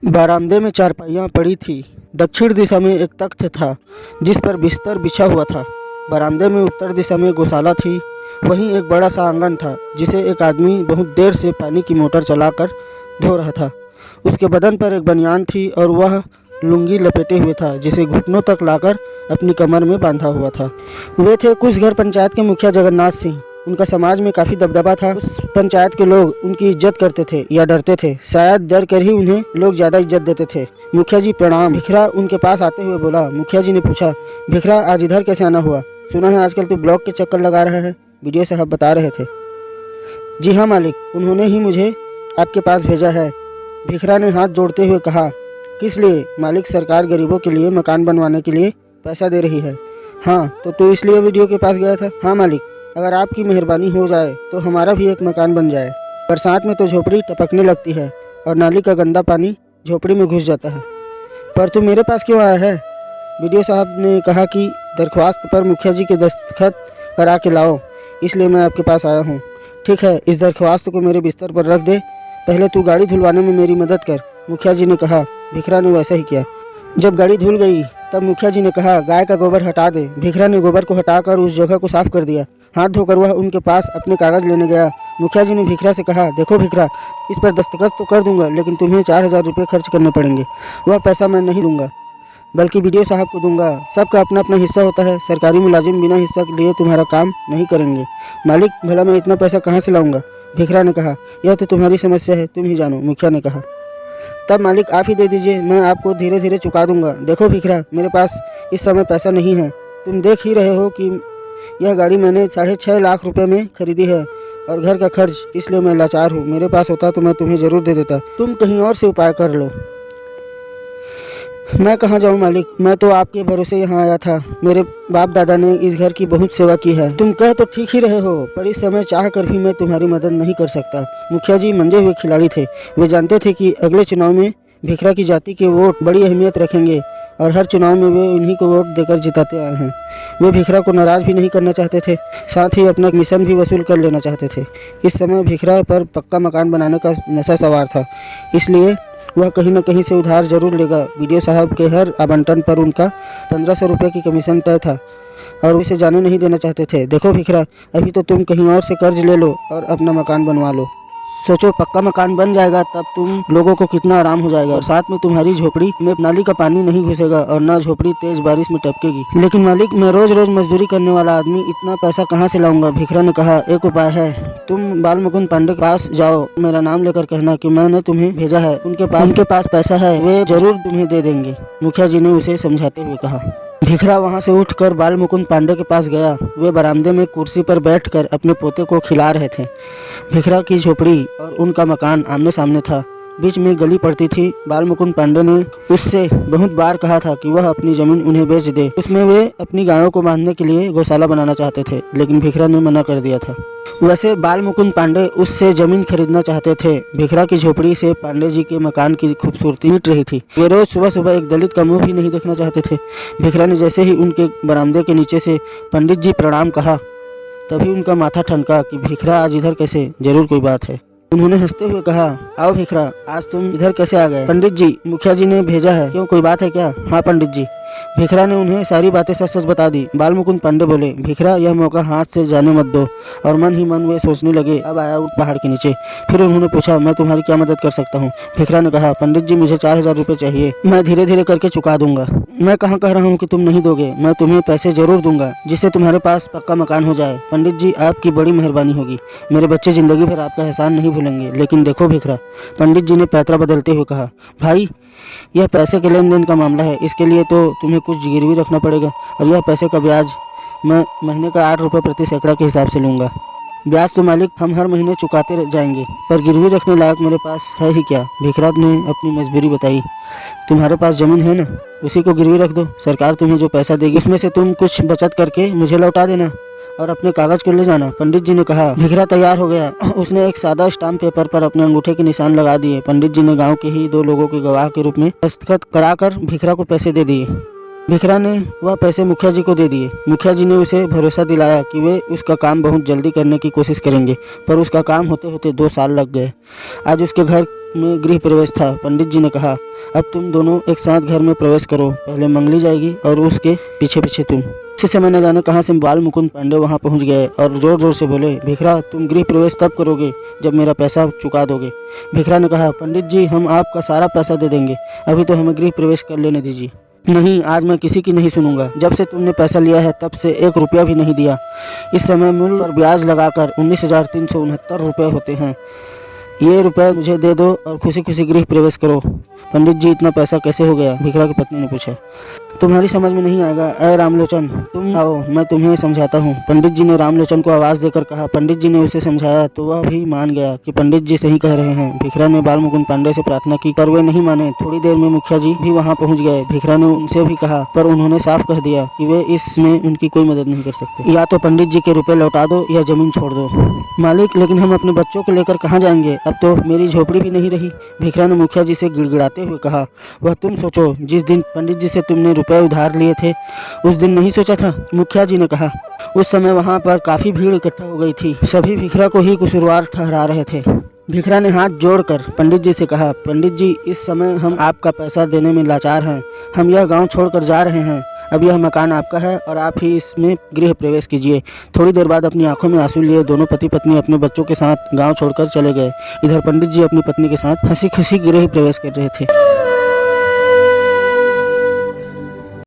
बरामदे में चारपाइयाँ पड़ी थी। दक्षिण दिशा में एक तख्त था जिस पर बिस्तर बिछा हुआ था। बरामदे में उत्तर दिशा में गौशाला थी। वहीं एक बड़ा सा आंगन था जिसे एक आदमी बहुत देर से पानी की मोटर चलाकर धो रहा था। उसके बदन पर एक बनियान थी और वह लुंगी लपेटे हुए था जिसे घुटनों तक लाकर अपनी कमर में बांधा हुआ था। वे थे कुशघर पंचायत के मुखिया जगन्नाथ सिंह। उनका समाज में काफ़ी दबदबा था। उस पंचायत के लोग उनकी इज्जत करते थे या डरते थे। शायद डर कर ही उन्हें लोग ज़्यादा इज्जत देते थे। मुखिया जी प्रणाम। भिखरा उनके पास आते हुए बोला। मुखिया जी ने पूछा, भिखरा आज इधर कैसे आना हुआ? सुना है आजकल तू ब्लॉक के चक्कर लगा रहा है, वीडियो साहब बता रहे थे। जी हाँ मालिक, उन्होंने ही मुझे आपके पास भेजा है। भिखरा ने हाथ जोड़ते हुए कहा। किस लिए? मालिक, सरकार गरीबों के लिए मकान बनवाने के लिए पैसा दे रही है। हाँ, तो तू इसलिए वीडियो के पास गया था? हाँ मालिक, अगर आपकी मेहरबानी हो जाए तो हमारा भी एक मकान बन जाए। बरसात में तो झोपड़ी टपकने लगती है और नाली का गंदा पानी झोपड़ी में घुस जाता है। पर तू मेरे पास क्यों आया है? वीडियो साहब ने कहा कि दरख्वास्त पर मुखिया जी के दस्तखत करा के लाओ, इसलिए मैं आपके पास आया हूँ। ठीक है, इस दरख्वास्त को मेरे बिस्तर पर रख दे। पहले तू गाड़ी धुलवाने में मेरी मदद कर, मुखिया जी ने कहा। भिखरा ने वैसा ही किया। जब गाड़ी धुल गई तब मुखिया जी ने कहा, गाय का गोबर हटा दे। भिखरा ने गोबर को हटाकर उस जगह को साफ कर दिया। हाथ धोकर वह उनके पास अपने कागज़ लेने गया। मुखिया जी ने भिखरा से कहा, देखो भिखरा, इस पर दस्तखत तो कर दूंगा, लेकिन तुम्हें 4000 रुपये खर्च करने पड़ेंगे। वह पैसा मैं नहीं दूंगा, बल्कि वीडियो साहब को दूंगा। सबका अपना अपना हिस्सा होता है। सरकारी मुलाजिम बिना हिस्सा लिए तुम्हारा काम नहीं करेंगे। मालिक, भला मैं इतना पैसा कहाँ से लाऊंगा? भिखरा ने कहा। यह तो तुम्हारी समस्या है, तुम ही जानो, मुखिया ने कहा। तब मालिक आप ही दे दीजिए, मैं आपको धीरे धीरे चुका दूंगा। देखो भिखरा, मेरे पास इस समय पैसा नहीं है। तुम देख ही रहे हो कि यह गाड़ी मैंने 6.5 लाख रुपए में खरीदी है और घर का खर्च, इसलिए मैं लाचार हूँ। मेरे पास होता तो मैं तुम्हें ज़रूर दे देता। तुम कहीं और से उपाय कर लो। मैं कहाँ जाऊँ मालिक, मैं तो आपके भरोसे यहाँ आया था। मेरे बाप दादा ने इस घर की बहुत सेवा की है। तुम कह तो ठीक ही रहे हो, पर इस समय चाह कर भी मैं तुम्हारी मदद नहीं कर सकता। मुखिया जी मंजे हुए खिलाड़ी थे। वे जानते थे कि अगले चुनाव में भिखरा की जाति के वोट बड़ी अहमियत रखेंगे और हर चुनाव में वे उन्हीं को वोट देकर जिताते आए हैं। वे भिखरा को नाराज़ भी नहीं करना चाहते थे, साथ ही अपना मिशन भी वसूल कर लेना चाहते थे। इस समय भिखरा पर पक्का मकान बनाने का नशा सवार था, इसलिए वह कहीं न कहीं से उधार जरूर लेगा। वीडियो साहब के हर आवंटन पर उनका 1500 रुपये की कमीशन तय था और उसे जाने नहीं देना चाहते थे। देखो भिखरा, अभी तो तुम कहीं और से कर्ज ले लो और अपना मकान बनवा लो। सोचो, पक्का मकान बन जाएगा तब तुम लोगों को कितना आराम हो जाएगा और साथ में तुम्हारी झोपड़ी में नाली का पानी नहीं घुसेगा और ना झोपड़ी तेज बारिश में टपकेगी। लेकिन मालिक, मैं रोज रोज मजदूरी करने वाला आदमी इतना पैसा कहाँ से लाऊंगा? भिखरा ने कहा, एक उपाय है। तुम बाल मुकुंद पांडे के पास जाओ, मेरा नाम लेकर कहना कि मैंने तुम्हें भेजा है। उनके पास पैसा है, वे जरूर तुम्हें दे देंगे, मुखिया जी ने उसे समझाते हुए कहा। भिखरा वहां से उठकर बाल मुकुंद पांडे के पास गया। वे बरामदे में कुर्सी पर बैठकर अपने पोते को खिला रहे थे। भिखरा की झोपड़ी और उनका मकान आमने सामने था। बीच में गली पड़ती थी। बाल मुकुंद पांडे ने उससे बहुत बार कहा था कि वह अपनी जमीन उन्हें बेच दे। उसमें वे अपनी गायों को बांधने के लिए गौशाला बनाना चाहते थे, लेकिन भिखरा ने मना कर दिया था। वैसे बाल मुकुंद पांडे उससे जमीन खरीदना चाहते थे। भिखरा की झोपड़ी से पांडे जी के मकान की खूबसूरती मिट रही थी। वे रोज सुबह सुबह एक दलित का मुंह भी नहीं देखना चाहते थे। भिखरा ने जैसे ही उनके बरामदे के नीचे से पंडित जी प्रणाम कहा, तभी उनका माथा ठनका कि भिखरा आज इधर कैसे? जरूर कोई बात है। उन्होंने हंसते हुए कहा, आओ भिखरा, आज तुम इधर कैसे आ गए? पंडित जी, मुखिया जी ने भेजा है। क्यों, कोई बात है क्या? हाँ पंडित जी। भिखरा ने उन्हें सारी बातें सच सच बता दी। बाल मुकुंद पांडे बोले, भिखरा, यह मौका हाथ से जाने मत दो। और मन ही मन वे सोचने लगे, अब आया ऊँट पहाड़ के नीचे। फिर उन्होंने पूछा, मैं तुम्हारी क्या मदद कर सकता हूँ? भिखरा ने कहा, पंडित जी, मुझे 4000 रुपये चाहिए, मैं धीरे धीरे करके चुका दूंगा। मैं कहाँ कह रहा हूँ कि तुम नहीं दोगे, मैं तुम्हें पैसे जरूर दूंगा, जिससे तुम्हारे पास पक्का मकान हो जाए। पंडित जी, आपकी बड़ी मेहरबानी होगी, मेरे बच्चे जिंदगी भर आपका एहसान नहीं भूलेंगे। लेकिन देखो भिखरा, पंडित जी ने पैतरा बदलते हुए कहा, भाई, यह पैसे के लेन देन का मामला है, इसके लिए तो तुम्हें कुछ गिरवी रखना पड़ेगा और यह पैसे का ब्याज मैं महीने का 8 रुपये प्रति सैकड़ा के हिसाब से लूँगा। ब्याज तो मालिक हम हर महीने चुकाते जाएंगे, पर गिरवी रखने लायक मेरे पास है ही क्या? भिखरा ने अपनी मजबूरी बताई। तुम्हारे पास जमीन है ना, उसी को गिरवी रख दो। सरकार तुम्हें जो पैसा देगी उसमें से तुम कुछ बचत करके मुझे लौटा देना और अपने कागज को ले जाना। पंडित जी ने कहा। भिखरा तैयार हो गया। उसने एक सादा स्टाम्प पेपर पर अपने अंगूठे के निशान लगा दिए। पंडित जी ने गांव के ही 2 लोगों के गवाह के रूप में दस्तखत कराकर भिखरा को पैसे दे दिए। भिखरा ने वह पैसे मुखिया जी को दे दिए। मुखिया जी ने उसे भरोसा दिलाया कि वे उसका काम बहुत जल्दी करने की कोशिश करेंगे, पर उसका काम होते होते 2 साल लग गए। आज उसके घर में गृह प्रवेश था। पंडित जी ने कहा, अब तुम दोनों एक साथ घर में प्रवेश करो, पहले मंगली जाएगी और उसके पीछे पीछे तुम। इसी समय न जाने कहाँ से बाल मुकुंद पांडे वहाँ पहुँच गए और जोर जोर से बोले, भिखरा तुम गृह प्रवेश तब करोगे जब मेरा पैसा चुका दोगे। भिखरा ने कहा, पंडित जी हम आपका सारा पैसा दे देंगे, अभी तो हमें गृह प्रवेश कर लेने दीजिए। नहीं, आज मैं किसी की नहीं सुनूंगा। जब से तुमने पैसा लिया है तब से 1 रुपया भी नहीं दिया। इस समय मूल पर ब्याज लगाकर 19,369 रुपये होते हैं। ये रुपये मुझे दे दो और खुशी खुशी गृह प्रवेश करो। पंडित जी इतना पैसा कैसे हो गया? भिखरा की पत्नी ने पूछा। तुम्हारी समझ में नहीं आएगा अय रामलोचन, तुम आओ मैं तुम्हें समझाता हूँ। पंडित जी ने रामलोचन को आवाज़ देकर कहा। पंडित जी ने उसे समझाया तो वह भी मान गया कि पंडित जी सही कह रहे हैं। भिखरा ने बाल मुकुंद पांडे से प्रार्थना की पर वे नहीं माने। थोड़ी देर में मुखिया जी भी वहाँ पहुँच गए। भिखरा ने उनसे भी कहा पर उन्होंने साफ कह दिया कि वे इसमें उनकी कोई मदद नहीं कर सकते। या तो पंडित जी के रुपये लौटा दो या जमीन छोड़ दो। मालिक, लेकिन हम अपने बच्चों को लेकर कहाँ जाएंगे? अब तो मेरी झोपड़ी भी नहीं रही। भिखरा ने मुखिया जी से गिड़गिड़ाते हुए कहा। वह तुम सोचो, जिस दिन पंडित जी से तुमने रुपए उधार लिए थे उस दिन नहीं सोचा था? मुखिया जी ने कहा। उस समय वहाँ पर काफी भीड़ इकट्ठा हो गई थी। सभी भिखरा को ही कसूरवार ठहरा रहे थे। भिखरा ने हाथ जोड़कर पंडित जी से कहा, पंडित जी इस समय हम आपका पैसा देने में लाचार हैं। हम यह गांव छोड़कर जा रहे हैं। अब यह मकान आपका है और आप ही इसमें गृह प्रवेश कीजिए। थोड़ी देर बाद अपनी आंखों में आंसू लिए दोनों पति पत्नी अपने बच्चों के साथ गांव छोड़कर चले गए। इधर पंडित जी अपनी पत्नी के साथ हंसी खुशी गृह प्रवेश कर रहे थे।